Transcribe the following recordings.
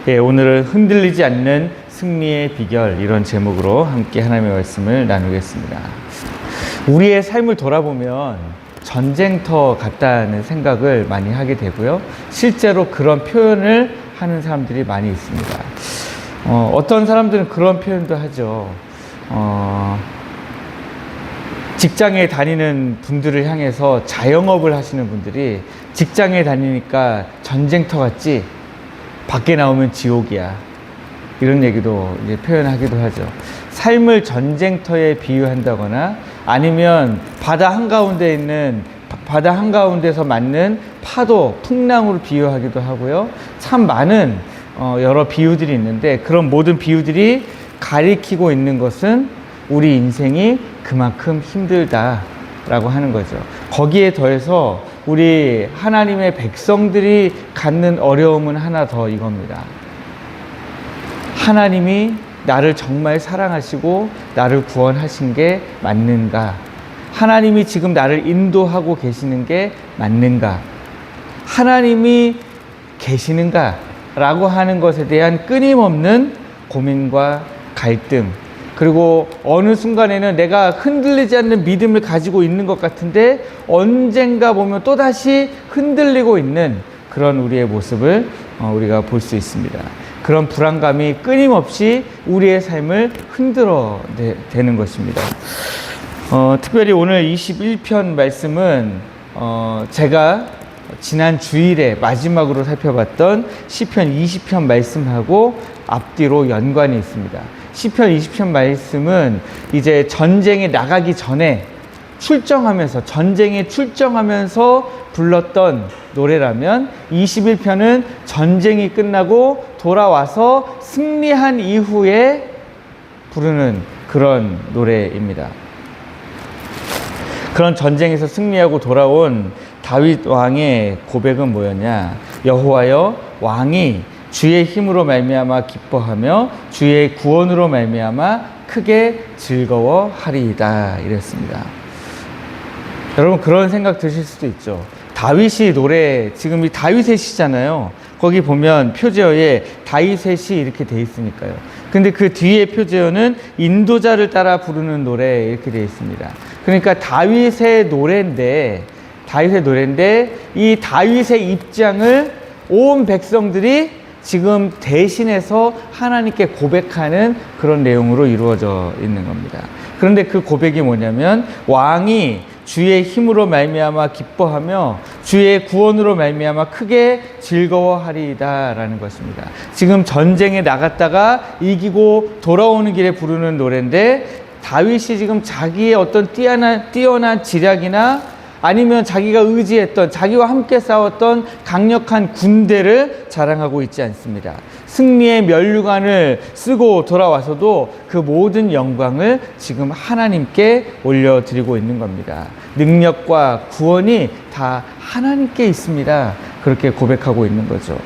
예, 오늘은 흔들리지 않는 승리의 비결, 이런 제목으로 함께 하나님의 말씀을 나누겠습니다. 우리의 삶을 돌아보면 전쟁터 같다는 생각을 많이 하게 되고요. 실제로 그런 표현을 하는 사람들이 많이 있습니다. 어떤 사람들은 그런 표현도 하죠. 직장에 다니는 분들을 향해서, 자영업을 하시는 분들이 직장에 다니니까 전쟁터 같지, 밖에 나오면 지옥이야, 이런 얘기도 이제 표현하기도 하죠. 삶을 전쟁터에 비유한다거나, 아니면 바다 한가운데서 맞는 파도, 풍랑으로 비유하기도 하고요. 참 많은 여러 비유들이 있는데, 그런 모든 비유들이 가리키고 있는 것은 우리 인생이 그만큼 힘들다라고 하는 거죠. 거기에 더해서 우리 하나님의 백성들이 갖는 어려움은 하나 더 이겁니다. 하나님이 나를 정말 사랑하시고 나를 구원하신 게 맞는가? 하나님이 지금 나를 인도하고 계시는 게 맞는가? 하나님이 계시는가? 라고 하는 것에 대한 끊임없는 고민과 갈등, 그리고 어느 순간에는 내가 흔들리지 않는 믿음을 가지고 있는 것 같은데 언젠가 보면 또다시 흔들리고 있는 그런 우리의 모습을 우리가 볼 수 있습니다. 그런 불안감이 끊임없이 우리의 삶을 흔들어 대는 것입니다. 특별히 오늘 21편 말씀은 제가 지난 주일에 마지막으로 살펴봤던 시편 20편 말씀하고 앞뒤로 연관이 있습니다. 시편 20편 말씀은 이제 전쟁에 나가기 전에 전쟁에 출정하면서 불렀던 노래라면, 21편은 전쟁이 끝나고 돌아와서 승리한 이후에 부르는 그런 노래입니다. 그런 전쟁에서 승리하고 돌아온 다윗 왕의 고백은 뭐였냐? 여호와여, 왕이 주의 힘으로 말미암아 기뻐하며 주의 구원으로 말미암아 크게 즐거워하리이다, 이랬습니다. 여러분, 그런 생각 드실 수도 있죠. 다윗이 노래, 지금 이 다윗의 시잖아요. 거기 보면 표제어에 다윗의 시 이렇게 돼 있으니까요. 근데 그 뒤에 표제어는 인도자를 따라 부르는 노래, 이렇게 돼 있습니다. 그러니까 다윗의 노래인데 이 다윗의 입장을 온 백성들이 지금 대신해서 하나님께 고백하는 그런 내용으로 이루어져 있는 겁니다. 그런데 그 고백이 뭐냐면, 왕이 주의 힘으로 말미암아 기뻐하며 주의 구원으로 말미암아 크게 즐거워하리이다, 라는 것입니다. 지금 전쟁에 나갔다가 이기고 돌아오는 길에 부르는 노래인데, 다윗이 지금 자기의 어떤 뛰어난 지략이나 아니면 자기가 의지했던, 자기와 함께 싸웠던 강력한 군대를 자랑하고 있지 않습니다. 승리의 면류관을 쓰고 돌아와서도 그 모든 영광을 지금 하나님께 올려드리고 있는 겁니다. 능력과 구원이 다 하나님께 있습니다. 그렇게 고백하고 있는 거죠.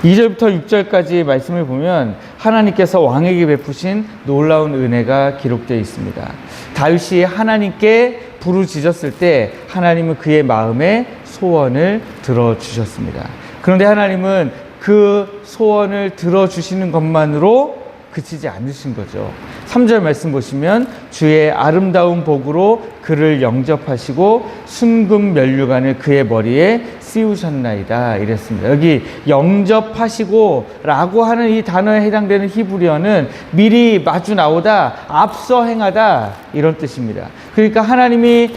2절부터 6절까지 말씀을 보면 하나님께서 왕에게 베푸신 놀라운 은혜가 기록되어 있습니다. 다윗이 하나님께 부르짖었을 때 하나님은 그의 마음의 소원을 들어주셨습니다. 그런데 하나님은 그 소원을 들어주시는 것만으로 그치지 않으신 거죠. 3절 말씀 보시면 주의 아름다운 복으로 그를 영접하시고 순금 면류관을 그의 머리에 씌우셨나이다, 이랬습니다. 여기 영접하시고 라고 하는 이 단어에 해당되는 히브리어는 미리 마주 나오다, 앞서 행하다, 이런 뜻입니다. 그러니까 하나님은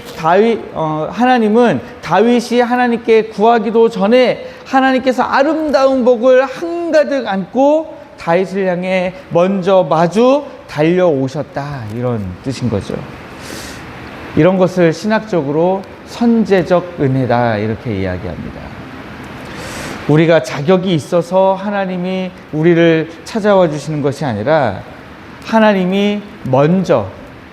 다윗이 하나님께 구하기도 전에 하나님께서 아름다운 복을 한가득 안고 다윗을 향해 먼저 마주 달려오셨다, 이런 뜻인 거죠. 이런 것을 신학적으로 선제적 은혜다, 이렇게 이야기합니다. 우리가 자격이 있어서 하나님이 우리를 찾아와 주시는 것이 아니라, 하나님이 먼저,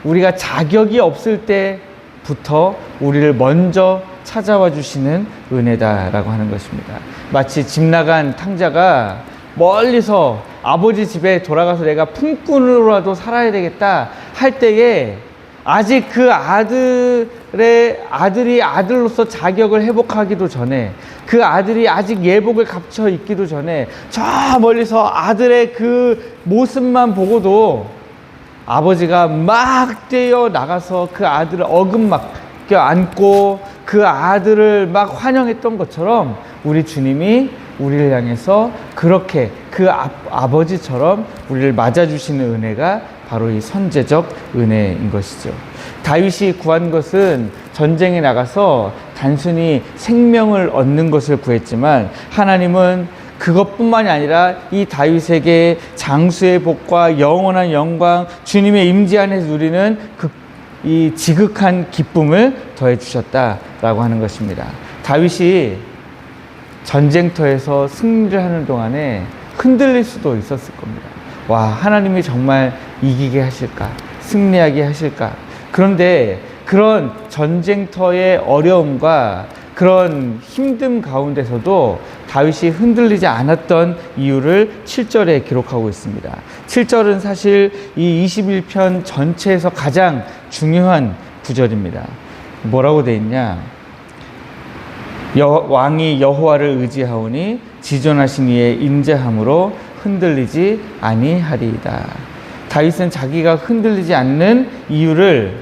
우리가 자격이 없을 때부터 우리를 먼저 찾아와 주시는 은혜다라고 하는 것입니다. 마치 집 나간 탕자가 멀리서 아버지 집에 돌아가서 내가 품꾼으로라도 살아야 되겠다 할 때에, 아직 그 아들이 아들로서 자격을 회복하기도 전에, 그 아들이 아직 예복을 갖춰 있기도 전에 저 멀리서 아들의 그 모습만 보고도 아버지가 막 뛰어 나가서 그 아들을 어금맞게 안고 그 아들을 막 환영했던 것처럼 우리 주님이 우리를 향해서 그렇게 그 아버지처럼 우리를 맞아주시는 은혜가 바로 이 선제적 은혜인 것이죠. 다윗이 구한 것은 전쟁에 나가서 단순히 생명을 얻는 것을 구했지만, 하나님은 그것뿐만이 아니라 이 다윗에게 장수의 복과 영원한 영광, 주님의 임재 안에서 누리는 이 지극한 기쁨을 더해 주셨다라고 하는 것입니다. 다윗이 전쟁터에서 승리를 하는 동안에 흔들릴 수도 있었을 겁니다. 와, 하나님이 정말 이기게 하실까? 승리하게 하실까? 그런데 그런 전쟁터의 어려움과 그런 힘듦 가운데서도 다윗이 흔들리지 않았던 이유를 7절에 기록하고 있습니다. 7절은 사실 이 21편 전체에서 가장 중요한 구절입니다. 뭐라고 돼 있냐? 왕이 여호와를 의지하오니 지존하신 이의 인자함으로 흔들리지 아니하리이다. 다윗은 자기가 흔들리지 않는 이유를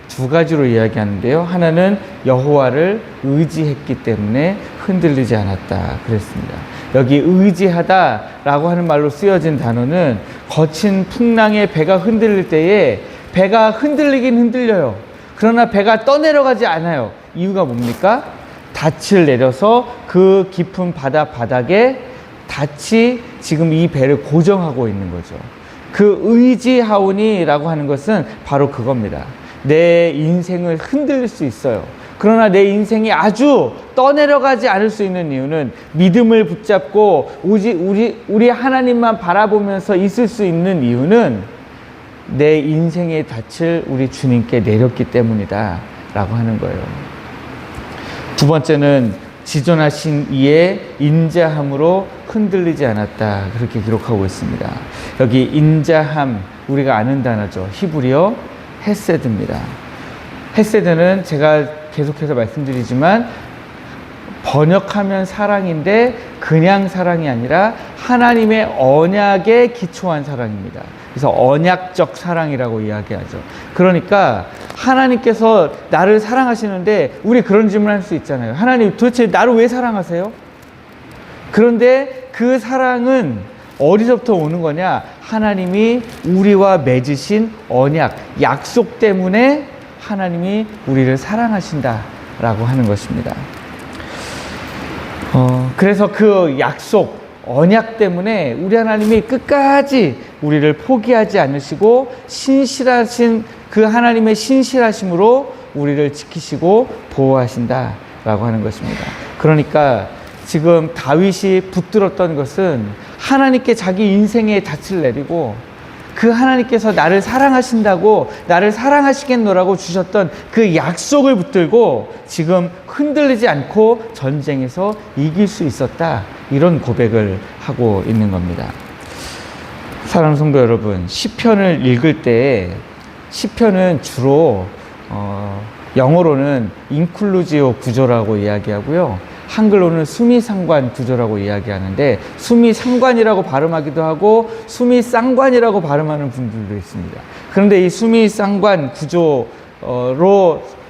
두 가지로 이야기하는데요. 하나는 여호와를 의지했기 때문에 흔들리지 않았다 그랬습니다. 여기 의지하다라고 하는 말로 쓰여진 단어는 거친 풍랑에 배가 흔들릴 때에 배가 흔들리긴 흔들려요. 그러나 배가 떠내려가지 않아요. 이유가 뭡니까? 닻을 내려서 그 깊은 바닥에 닻이 지금 이 배를 고정하고 있는 거죠. 그 의지하오니라고 하는 것은 바로 그겁니다. 내 인생을 흔들릴 수 있어요. 그러나 내 인생이 아주 떠내려가지 않을 수 있는 이유는, 믿음을 붙잡고 우리 하나님만 바라보면서 있을 수 있는 이유는 내 인생의 닻을 우리 주님께 내렸기 때문이다 라고 하는 거예요. 두 번째는 지존하신 이의 인자함으로 흔들리지 않았다, 그렇게 기록하고 있습니다. 여기 인자함, 우리가 아는 단어죠. 히브리어 헤세드입니다. 헤세드는 제가 계속해서 말씀드리지만 번역하면 사랑인데 그냥 사랑이 아니라 하나님의 언약에 기초한 사랑입니다. 그래서 언약적 사랑이라고 이야기하죠. 그러니까 하나님께서 나를 사랑하시는데 우리 그런 질문 할 수 있잖아요. 하나님, 도대체 나를 왜 사랑하세요? 그런데 그 사랑은 어디서부터 오는 거냐? 하나님이 우리와 맺으신 언약, 약속 때문에 하나님이 우리를 사랑하신다라고 하는 것입니다. 그래서 그 약속, 언약 때문에 우리 하나님이 끝까지 우리를 포기하지 않으시고 신실하신 그 하나님의 신실하심으로 우리를 지키시고 보호하신다라고 하는 것입니다. 그러니까 지금 다윗이 붙들었던 것은 하나님께 자기 인생의 닻을 내리고 그 하나님께서 나를 사랑하신다고, 나를 사랑하시겠노라고 주셨던 그 약속을 붙들고 지금 흔들리지 않고 전쟁에서 이길 수 있었다, 이런 고백을 하고 있는 겁니다. 사랑하는 성도 여러분, 시편을 읽을 때 시편은 주로 영어로는 인클루지오 구조라고 이야기하고요, 한글로는 수미상관 구조라고 이야기하는데, 수미상관이라고 발음하기도 하고 수미쌍관이라고 발음하는 분들도 있습니다. 그런데 이 수미쌍관 구조로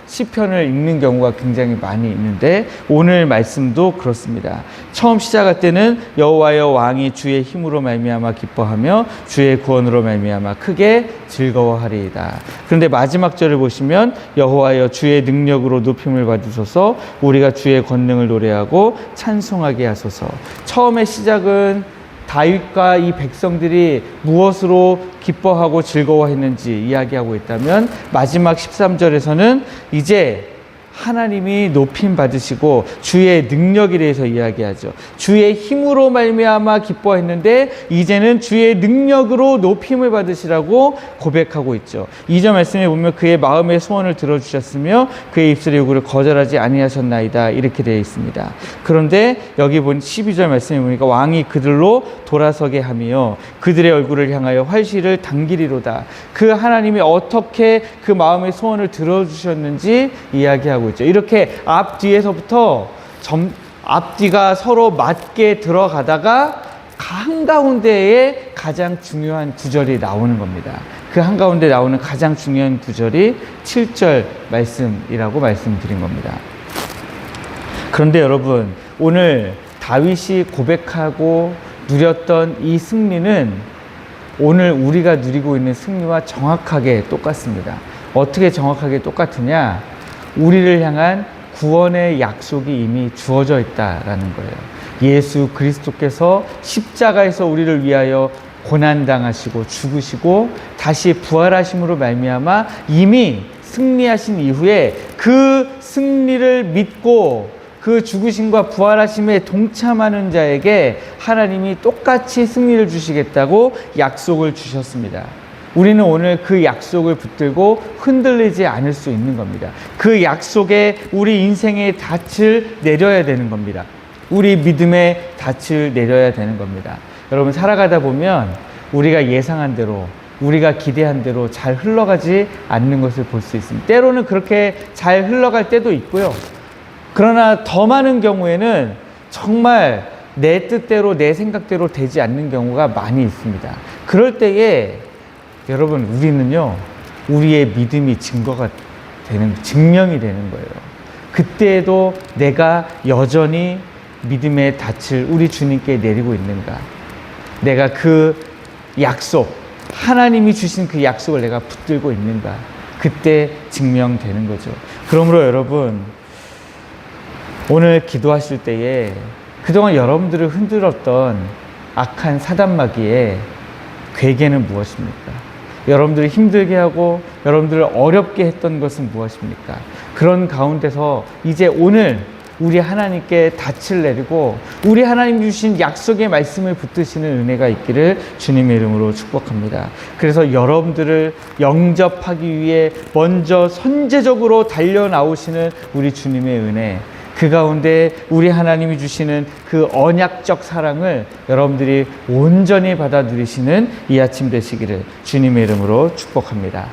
시편을 읽는 경우가 굉장히 많이 있는데, 오늘 말씀도 그렇습니다. 처음 시작할 때는 여호와여 왕이 주의 힘으로 말미암아 기뻐하며 주의 구원으로 말미암아 크게 즐거워하리이다. 그런데 마지막 절을 보시면 여호와여 주의 능력으로 높임을 받으소서, 우리가 주의 권능을 노래하고 찬송하게 하소서. 처음의 시작은 다윗과 이 백성들이 무엇으로 기뻐하고 즐거워했는지 이야기하고 있다면, 마지막 13절에서는 이제 하나님이 높임 받으시고 주의 능력에 대해서 이야기하죠. 주의 힘으로 말미암아 기뻐했는데 이제는 주의 능력으로 높임을 받으시라고 고백하고 있죠. 2절 말씀에 보면 그의 마음의 소원을 들어주셨으며 그의 입술의 요구를 거절하지 아니하셨나이다 이렇게 되어 있습니다. 그런데 여기 본 12절 말씀에 보니까 왕이 그들로 돌아서게 하며 그들의 얼굴을 향하여 활시를 당기리로다. 그 하나님이 어떻게 그 마음의 소원을 들어주셨는지 이야기하고 있죠. 이렇게 앞뒤에서부터 앞뒤가 서로 맞게 들어가다가 한가운데에 가장 중요한 구절이 나오는 겁니다. 그 한가운데 나오는 가장 중요한 구절이 7절 말씀이라고 말씀드린 겁니다. 그런데 여러분, 오늘 다윗이 고백하고 누렸던 이 승리는 오늘 우리가 누리고 있는 승리와 정확하게 똑같습니다. 어떻게 정확하게 똑같으냐? 우리를 향한 구원의 약속이 이미 주어져 있다라는 거예요. 예수 그리스도께서 십자가에서 우리를 위하여 고난당하시고 죽으시고 다시 부활하심으로 말미암아 이미 승리하신 이후에 그 승리를 믿고 그 죽으심과 부활하심에 동참하는 자에게 하나님이 똑같이 승리를 주시겠다고 약속을 주셨습니다. 우리는 오늘 그 약속을 붙들고 흔들리지 않을 수 있는 겁니다. 그 약속에 우리 인생의 닻을 내려야 되는 겁니다. 우리 믿음의 닻을 내려야 되는 겁니다. 여러분, 살아가다 보면 우리가 예상한 대로, 우리가 기대한 대로 잘 흘러가지 않는 것을 볼 수 있습니다. 때로는 그렇게 잘 흘러갈 때도 있고요. 그러나 더 많은 경우에는 정말 내 뜻대로, 내 생각대로 되지 않는 경우가 많이 있습니다. 그럴 때에 여러분, 우리는요, 우리의 믿음이 증명이 되는 거예요. 그때에도 내가 여전히 믿음의 닻을 우리 주님께 내리고 있는가? 내가 그 약속, 하나님이 주신 그 약속을 내가 붙들고 있는가? 그때 증명되는 거죠. 그러므로 여러분, 오늘 기도하실 때에 그동안 여러분들을 흔들었던 악한 사단마귀의 괴계는 무엇입니까? 여러분들을 힘들게 하고 여러분들을 어렵게 했던 것은 무엇입니까? 그런 가운데서 이제 오늘 우리 하나님께 닻을 내리고 우리 하나님 주신 약속의 말씀을 붙드시는 은혜가 있기를 주님의 이름으로 축복합니다. 그래서 여러분들을 영접하기 위해 먼저 선제적으로 달려나오시는 우리 주님의 은혜, 그 가운데 우리 하나님이 주시는 그 언약적 사랑을 여러분들이 온전히 받아 누리시는 이 아침 되시기를 주님의 이름으로 축복합니다.